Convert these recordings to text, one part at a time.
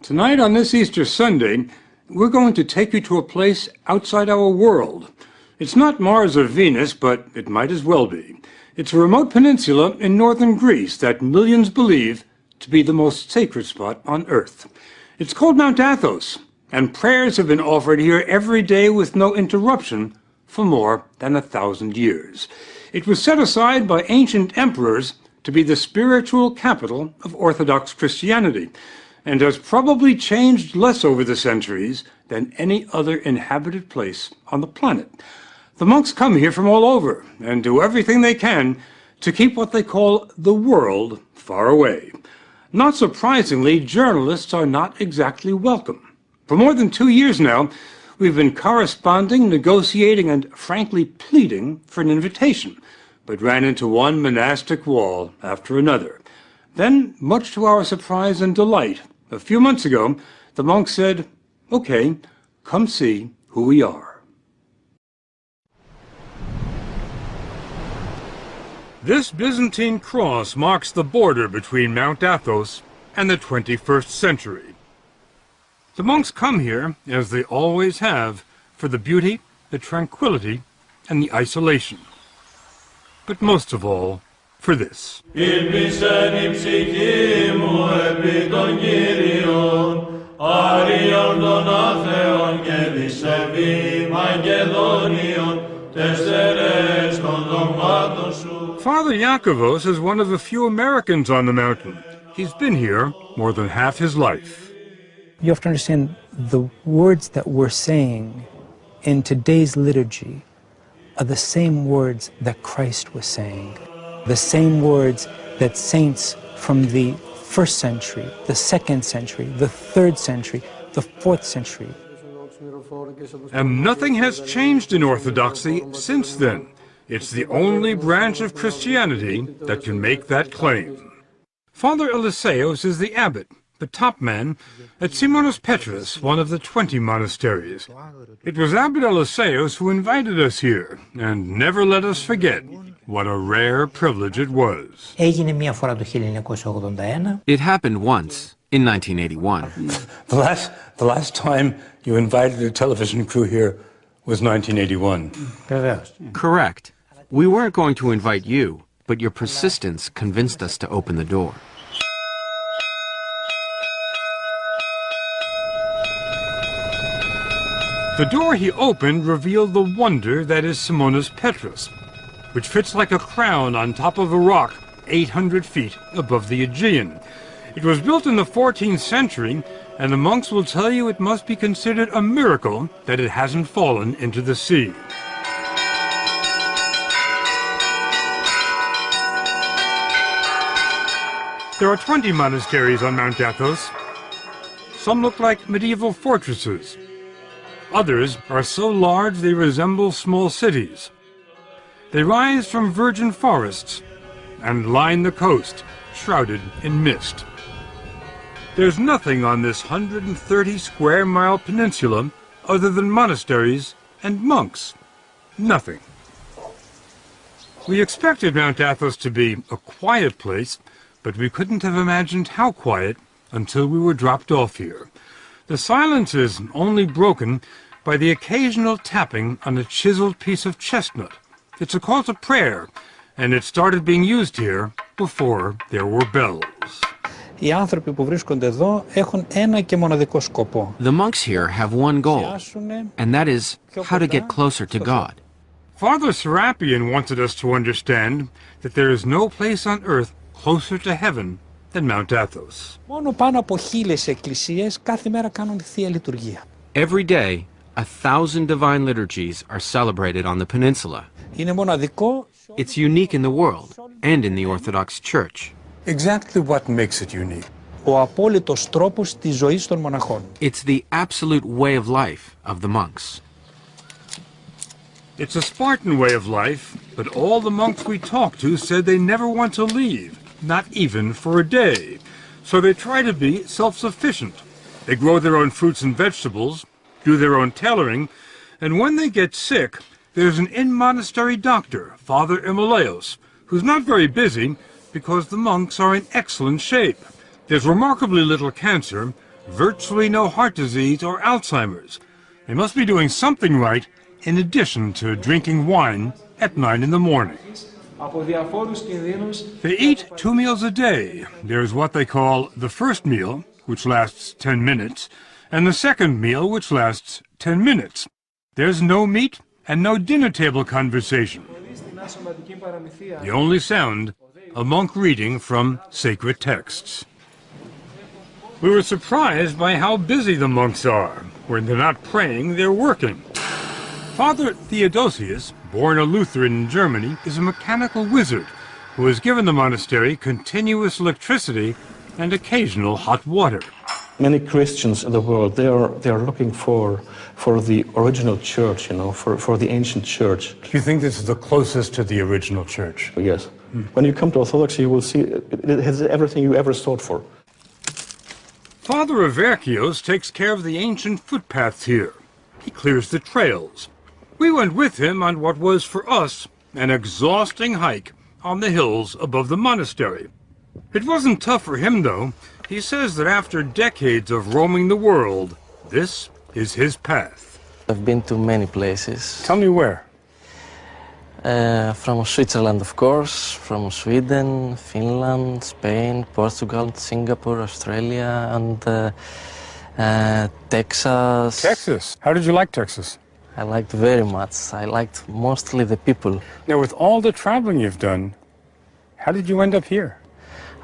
Tonight on this Easter Sunday, we're going to take you to a place outside our world. It's not Mars or Venus, but it might as well be. It's a remote peninsula in northern Greece that millions believe to be the most sacred spot on Earth. It's called Mount Athos, and prayers have been offered here every day with no interruption for more than 1,000 years. It was set aside by ancient emperors to be the spiritual capital of Orthodox Christianity, and has probably changed less over the centuries than any other inhabited place on the planet. The monks come here from all over and do everything they can to keep what they call the world far away. Not surprisingly, journalists are not exactly welcome. For more than 2 years now, we've been corresponding, negotiating, and frankly pleading for an invitation, but ran into one monastic wall after another. Then, much to our surprise and delight, a few months ago, the monks said, "Okay, come see who we are." This Byzantine cross marks the border between Mount Athos and the 21st century. The monks come here, as they always have, for the beauty, the tranquility, and the isolation. But most of all, for this. Father Iakovos is one of the few Americans on the mountain. He's been here more than half his life. You have to understand the words that we're saying in today's liturgy are the same words that Christ was saying, the same words that saints from the 1st century, the 2nd century, the 3rd century, the 4th century. And nothing has changed in Orthodoxy since then. It's the only branch of Christianity that can make that claim. Father Eliseos is the abbot, the top man, at Simonos Petros, one of the 20 monasteries. It was Abbot Eliseos who invited us here, and never let us forget what a rare privilege it was. It happened once, in 1981. The last time you invited a television crew here was 1981. Correct. We weren't going to invite you, but your persistence convinced us to open the door. The door he opened revealed the wonder that is Simonos Petros, which fits like a crown on top of a rock 800 feet above the Aegean. It was built in the 14th century, and the monks will tell you it must be considered a miracle that it hasn't fallen into the sea. There are 20 monasteries on Mount Athos. Some look like medieval fortresses. Others are so large they resemble small cities. They rise from virgin forests and line the coast, shrouded in mist. There's nothing on this 130-square-mile peninsula other than monasteries and monks. Nothing. We expected Mount Athos to be a quiet place, but we couldn't have imagined how quiet until we were dropped off here. The silence is only broken by the occasional tapping on a chiseled piece of chestnut. It's a call to prayer, and it started being used here before there were bells. Οι άνθρωποι που βρίσκονται εδώ έχουν ένα και μοναδικό σκοπό. The monks here have one goal, and that is how to get closer to God. Father Serapion wanted us to understand that there is no place on earth closer to heaven than Mount Athos. Μόνο πάνω από 1000 εκκλησίες κάθε μέρα κάνουν θεία λειτουργία. Every day, 1,000 divine liturgies are celebrated on the peninsula. Είναι μοναδικό. It's unique in the world and in the Orthodox Church. Exactly what makes it unique. Ο απόλυτος τρόπος της ζωής των μοναχών. It's the absolute way of life of the monks. It's a Spartan way of life, but all the monks we talked to said they never want to leave, not even for a day. So they try to be self-sufficient. They grow their own fruits and vegetables, do their own tailoring, and when they get sick, there's an in-monastery doctor, Father Imolaos, who's not very busy because the monks are in excellent shape. There's remarkably little cancer, virtually no heart disease or Alzheimer's. They must be doing something right in addition to drinking wine at 9 in the morning. They eat 2 meals a day. There's what they call the first meal, which lasts 10 minutes, and the second meal, which lasts 10 minutes. There's no meat and no dinner table conversation. The only sound, a monk reading from sacred texts. We were surprised by how busy the monks are. When they're not praying, they're working. Father Theodosius, born a Lutheran in Germany, is a mechanical wizard who has given the monastery continuous electricity and occasional hot water. Many Christians in the world, they are looking for the original church, for the ancient church. You think this is the closest to the original church? Yes. When you come to Orthodoxy, you will see it has everything you ever sought for. Father Averkios takes care of the ancient footpaths here. He clears the trails. We went with him on what was for us an exhausting hike on the hills above the monastery. It wasn't tough for him, though. He says that after decades of roaming the world, this is his path. I've been to many places. Tell me where. From Switzerland, of course, from Sweden, Finland, Spain, Portugal, Singapore, Australia, and Texas. Texas. How did you like Texas? I liked very much. I liked mostly the people. Now, with all the traveling you've done, how did you end up here?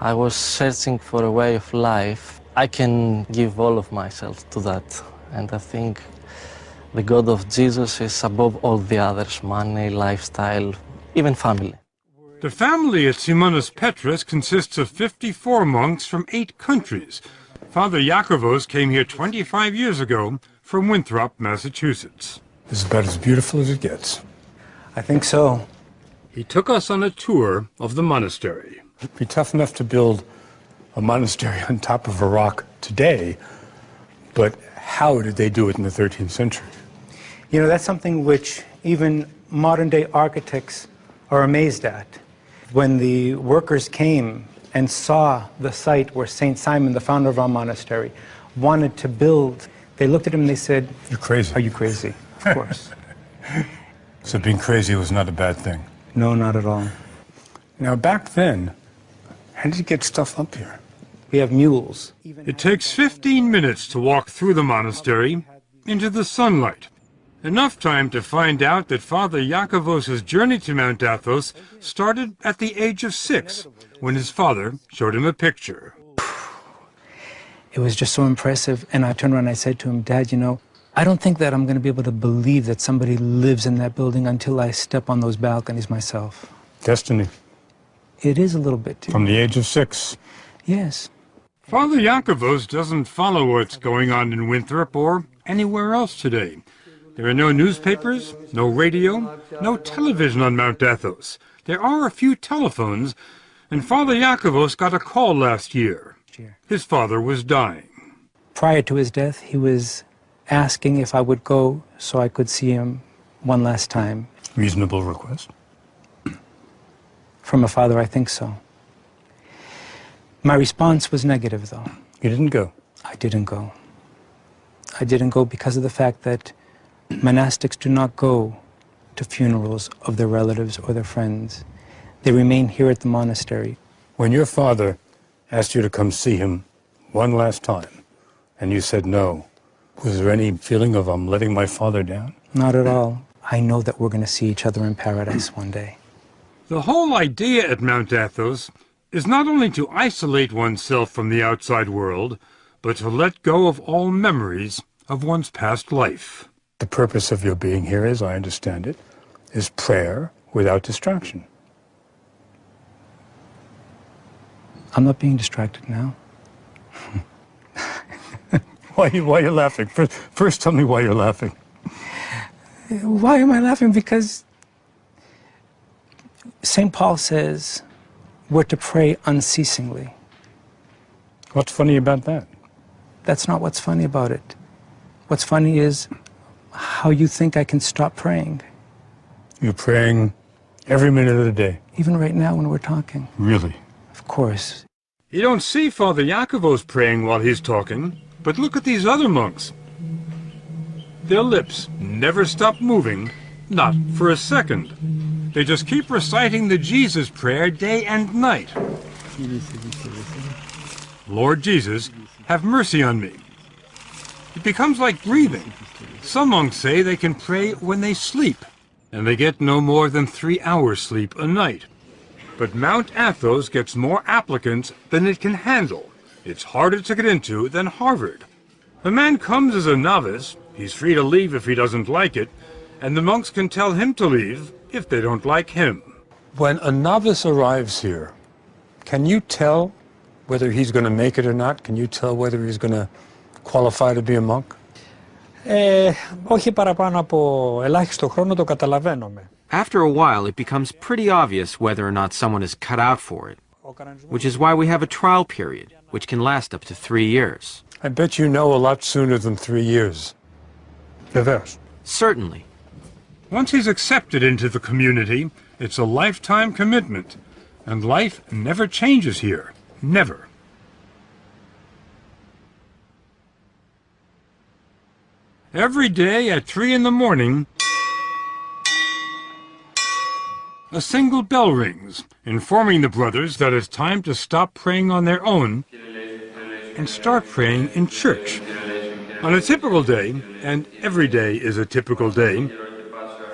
I was searching for a way of life. I can give all of myself to that. And I think the God of Jesus is above all the others, money, lifestyle, even family. The family at Simonas Petras consists of 54 monks from 8 countries. Father Yakovos came here 25 years ago from Winthrop, Massachusetts. This is about as beautiful as it gets. I think so. He took us on a tour of the monastery. It'd be tough enough to build a monastery on top of a rock today, but how did they do it in the 13th century? You know, that's something which even modern-day architects are amazed at. When the workers came and saw the site where St. Simon, the founder of our monastery, wanted to build, they looked at him and they said, "You're crazy." Are you crazy? Of course. So being crazy was not a bad thing? No, not at all. Now, back then, how did you get stuff up here? We have mules. It takes 15 minutes to walk through the monastery into the sunlight. Enough time to find out that Father Yakovos' journey to Mount Athos started at the age of 6, when his father showed him a picture. It was just so impressive, and I turned around and I said to him, "Dad, you know, I don't think that I'm going to be able to believe that somebody lives in that building until I step on those balconies myself." Destiny. It is a little bit too. From the age of 6. Yes. Father Yakovos doesn't follow what's going on in Winthrop or anywhere else today. There are no newspapers, no radio, no television on Mount Athos. There are a few telephones, and Father Yakovos got a call last year. His father was dying. Prior to his death, he was asking if I would go so I could see him one last time. Reasonable request. From a father, I think so. My response was negative, though. You didn't go? I didn't go. I didn't go because of the fact that monastics do not go to funerals of their relatives or their friends. They remain here at the monastery. When your father asked you to come see him one last time, and you said no, was there any feeling of, I'm letting my father down? Not at all. I know that we're going to see each other in paradise one day. The whole idea at Mount Athos is not only to isolate oneself from the outside world, but to let go of all memories of one's past life. The purpose of your being here, as I understand it, is prayer without distraction. I'm not being distracted now. Why are you laughing? First, tell me why you're laughing. Why am I laughing? Because St. Paul says we're to pray unceasingly. What's funny about that? That's not what's funny about it. What's funny is how you think I can stop praying. You're praying every minute of the day. Even right now when we're talking. Really? Of course. You don't see Father Yakovos praying while he's talking. But look at these other monks. Their lips never stop moving, not for a second. They just keep reciting the Jesus prayer day and night. Lord Jesus, have mercy on me. It becomes like breathing. Some monks say they can pray when they sleep, and they get no more than 3 hours sleep a night. But Mount Athos gets more applicants than it can handle. It's harder to get into than Harvard. The man comes as a novice, he's free to leave if he doesn't like it, and the monks can tell him to leave if they don't like him. When a novice arrives here, can you tell whether he's going to make it or not? Can you tell whether he's going to qualify to be a monk? Όχι παραπάνω από ελάχιστο χρόνο το καταλαβαίνουμε. After a while, it becomes pretty obvious whether or not someone is cut out for it, which is why we have a trial period, which can last up to 3 years. I bet you know a lot sooner than 3 years. Vevers. Certainly. Once he's accepted into the community, it's a lifetime commitment, and life never changes here. Never. Every day at 3 in the morning, a single bell rings, informing the brothers that it's time to stop praying on their own and start praying in church. On a typical day, and every day is a typical day,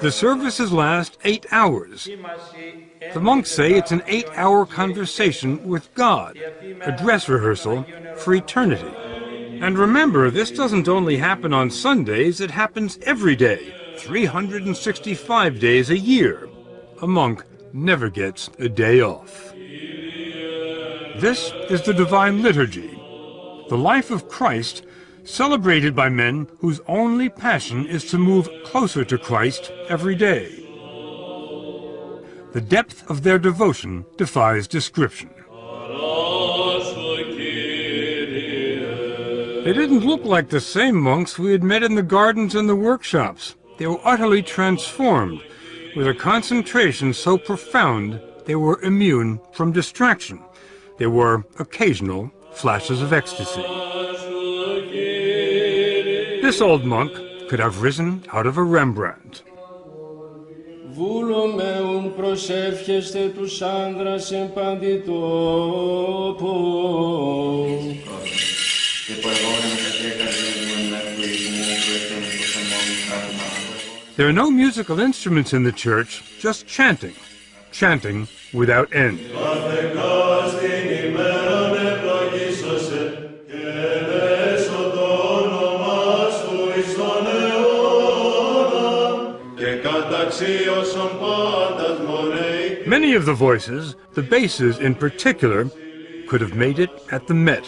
the services last 8 hours. The monks say it's an 8-hour conversation with God, a dress rehearsal for eternity. And remember, this doesn't only happen on Sundays, it happens every day, 365 days a year. A monk never gets a day off. This is the Divine Liturgy, the life of Christ, celebrated by men whose only passion is to move closer to Christ every day. The depth of their devotion defies description. They didn't look like the same monks we had met in the gardens and the workshops. They were utterly transformed, with a concentration so profound they were immune from distraction. There were occasional flashes of ecstasy. This old monk could have risen out of a Rembrandt. Βούλομεουν προσεύχεστε τους άνδρας εν παντή τόπο. There are no musical instruments in the church, just chanting. Chanting without end. Many of the voices, the basses in particular, could have made it at the Met.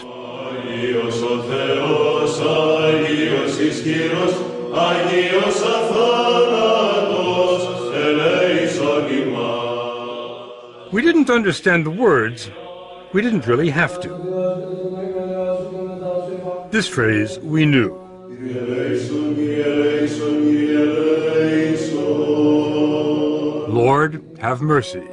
We didn't understand the words. We didn't really have to. This phrase we knew. Lord, have mercy.